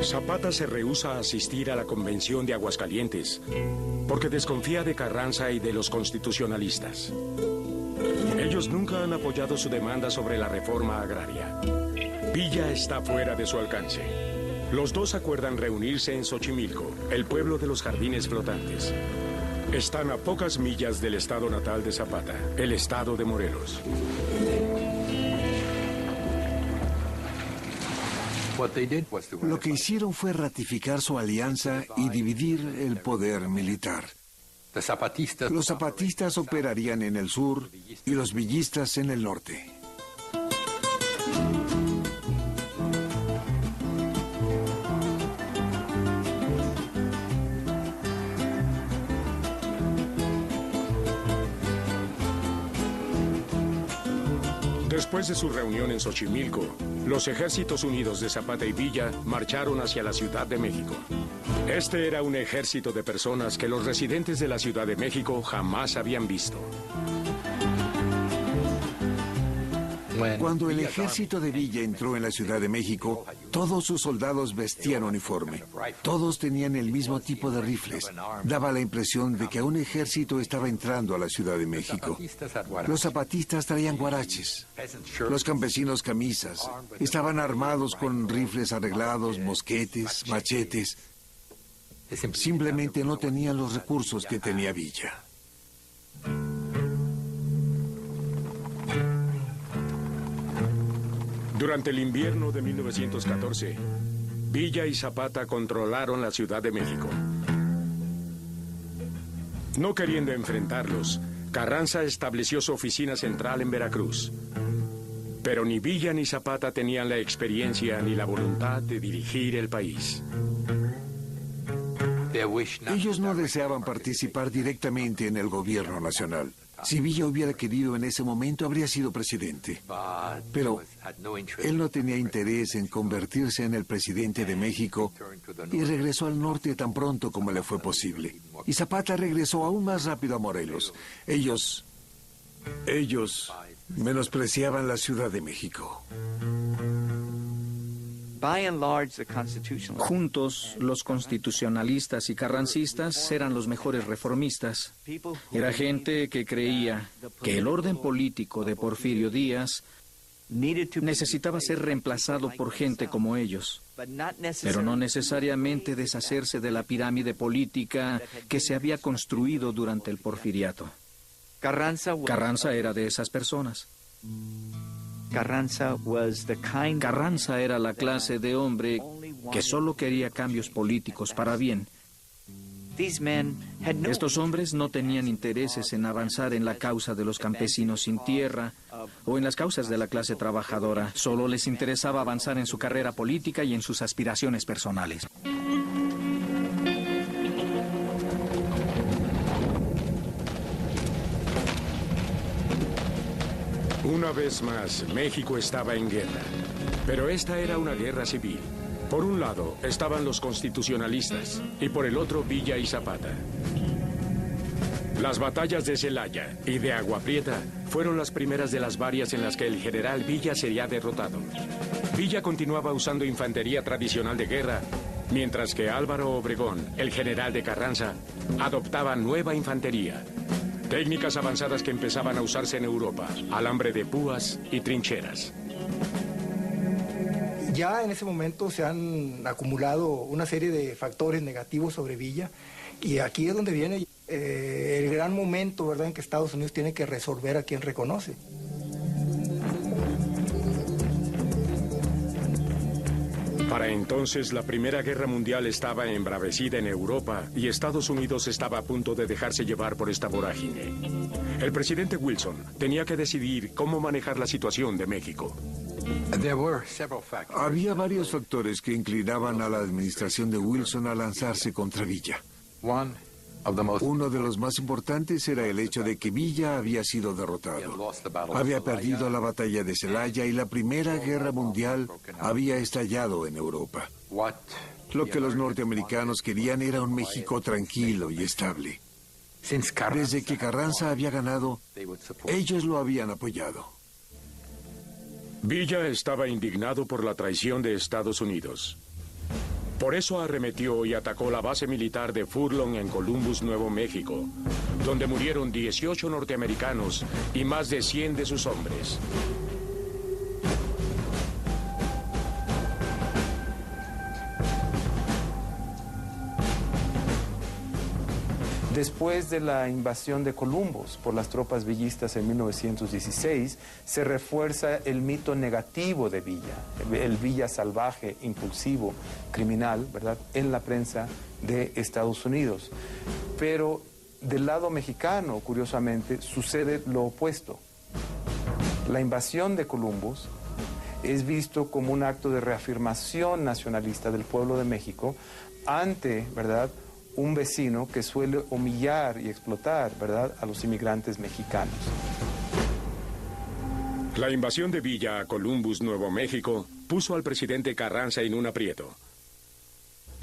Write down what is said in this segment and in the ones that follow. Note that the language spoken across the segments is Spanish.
Zapata se rehúsa a asistir a la convención de Aguascalientes porque desconfía de Carranza y de los constitucionalistas. Ellos nunca han apoyado su demanda sobre la reforma agraria. Villa está fuera de su alcance. Los dos acuerdan reunirse en Xochimilco, el pueblo de los jardines flotantes. Están a pocas millas del estado natal de Zapata, el estado de Morelos. Lo que hicieron fue ratificar su alianza y dividir el poder militar. Los zapatistas operarían en el sur y los villistas en el norte. Después de su reunión en Xochimilco, los ejércitos unidos de Zapata y Villa marcharon hacia la Ciudad de México. Este era un ejército de personas que los residentes de la Ciudad de México jamás habían visto. Cuando el ejército de Villa entró en la Ciudad de México, todos sus soldados vestían uniforme. Todos tenían el mismo tipo de rifles. Daba la impresión de que un ejército estaba entrando a la Ciudad de México. Los zapatistas traían guaraches. Los campesinos camisas. Estaban armados con rifles arreglados, mosquetes, machetes. Simplemente no tenían los recursos que tenía Villa. Durante el invierno de 1914, Villa y Zapata controlaron la Ciudad de México. No queriendo enfrentarlos, Carranza estableció su oficina central en Veracruz. Pero ni Villa ni Zapata tenían la experiencia ni la voluntad de dirigir el país. Ellos no deseaban participar directamente en el gobierno nacional. Si Villa hubiera querido en ese momento, habría sido presidente. Pero él no tenía interés en convertirse en el presidente de México y regresó al norte tan pronto como le fue posible. Y Zapata regresó aún más rápido a Morelos. Ellos menospreciaban la Ciudad de México. Juntos, los constitucionalistas y carrancistas eran los mejores reformistas. Era gente que creía que el orden político de Porfirio Díaz necesitaba ser reemplazado por gente como ellos, pero no necesariamente deshacerse de la pirámide política que se había construido durante el porfiriato. Carranza era de esas personas. Carranza era la clase de hombre que solo quería cambios políticos para bien. Estos hombres no tenían intereses en avanzar en la causa de los campesinos sin tierra o en las causas de la clase trabajadora. Solo les interesaba avanzar en su carrera política y en sus aspiraciones personales. Una vez más, México estaba en guerra. Pero esta era una guerra civil. Por un lado estaban los constitucionalistas y por el otro Villa y Zapata. Las batallas de Celaya y de Agua Prieta fueron las primeras de las varias en las que el general Villa sería derrotado. Villa continuaba usando infantería tradicional de guerra, mientras que Álvaro Obregón, el general de Carranza, adoptaba nueva infantería. Técnicas avanzadas que empezaban a usarse en Europa, alambre de púas y trincheras. Ya en ese momento se han acumulado una serie de factores negativos sobre Villa y aquí es donde viene el gran momento, ¿verdad?, en que Estados Unidos tiene que resolver a quien reconoce. Para entonces, la Primera Guerra Mundial estaba embravecida en Europa y Estados Unidos estaba a punto de dejarse llevar por esta vorágine. El presidente Wilson tenía que decidir cómo manejar la situación de México. Había varios factores que inclinaban a la administración de Wilson a lanzarse contra Villa. Uno de los más importantes era el hecho de que Villa había sido derrotado. Había perdido la batalla de Celaya y la Primera Guerra Mundial había estallado en Europa. Lo que los norteamericanos querían era un México tranquilo y estable. Desde que Carranza había ganado, ellos lo habían apoyado. Villa estaba indignado por la traición de Estados Unidos. Por eso arremetió y atacó la base militar de Furlong en Columbus, Nuevo México, donde murieron 18 norteamericanos y más de 100 de sus hombres. Después de la invasión de Columbus por las tropas villistas en 1916, se refuerza el mito negativo de Villa, el Villa salvaje, impulsivo, criminal, ¿verdad?, en la prensa de Estados Unidos. Pero del lado mexicano, curiosamente, sucede lo opuesto. La invasión de Columbus es visto como un acto de reafirmación nacionalista del pueblo de México ante, ¿verdad?, un vecino que suele humillar y explotar, ¿verdad?, a los inmigrantes mexicanos. La invasión de Villa a Columbus, Nuevo México, puso al presidente Carranza en un aprieto.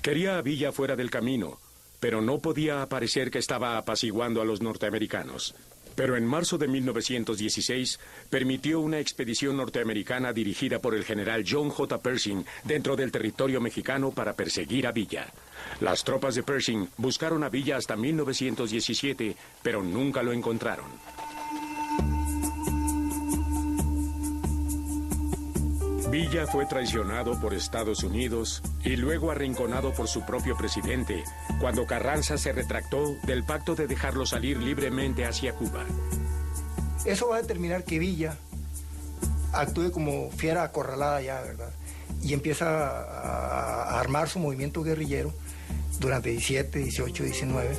Quería a Villa fuera del camino, pero no podía parecer que estaba apaciguando a los norteamericanos. Pero en marzo de 1916 permitió una expedición norteamericana dirigida por el general John J. Pershing dentro del territorio mexicano para perseguir a Villa. Las tropas de Pershing buscaron a Villa hasta 1917, pero nunca lo encontraron. Villa fue traicionado por Estados Unidos y luego arrinconado por su propio presidente cuando Carranza se retractó del pacto de dejarlo salir libremente hacia Cuba. Eso va a determinar que Villa actúe como fiera acorralada ya, ¿verdad? Y empieza a armar su movimiento guerrillero durante 17, 18, 19.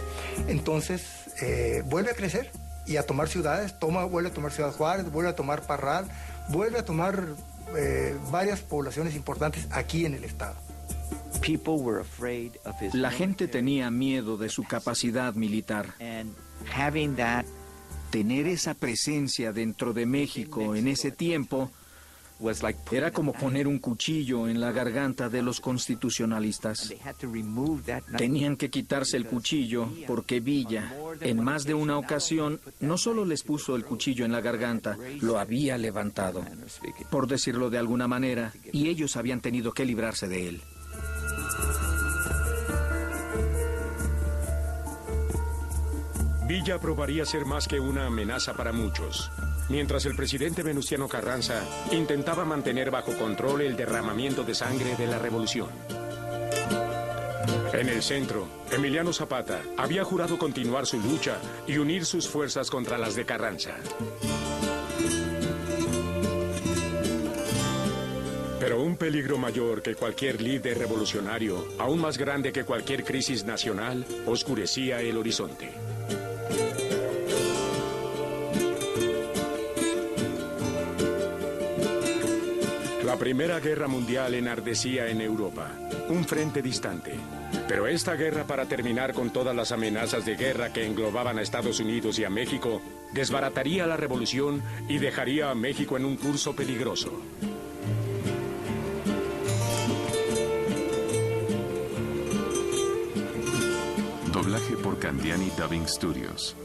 Entonces vuelve a crecer y a tomar ciudades, vuelve a tomar Ciudad Juárez, vuelve a tomar Parral, vuelve a tomar varias poblaciones importantes aquí en el estado. La gente tenía miedo de su capacidad militar. Tener esa presencia dentro de México en ese tiempo era como poner un cuchillo en la garganta de los constitucionalistas. Tenían que quitarse el cuchillo porque Villa, en más de una ocasión, no solo les puso el cuchillo en la garganta, lo había levantado, por decirlo de alguna manera, y ellos habían tenido que librarse de él. Villa probaría ser más que una amenaza para muchos, mientras el presidente Venustiano Carranza intentaba mantener bajo control el derramamiento de sangre de la revolución. En el centro, Emiliano Zapata había jurado continuar su lucha y unir sus fuerzas contra las de Carranza. Pero un peligro mayor que cualquier líder revolucionario, aún más grande que cualquier crisis nacional, oscurecía el horizonte. La Primera Guerra Mundial enardecía en Europa, un frente distante. Pero esta guerra, para terminar con todas las amenazas de guerra que englobaban a Estados Unidos y a México, desbarataría la revolución y dejaría a México en un curso peligroso. Doblaje por Candiani Dubbing Studios.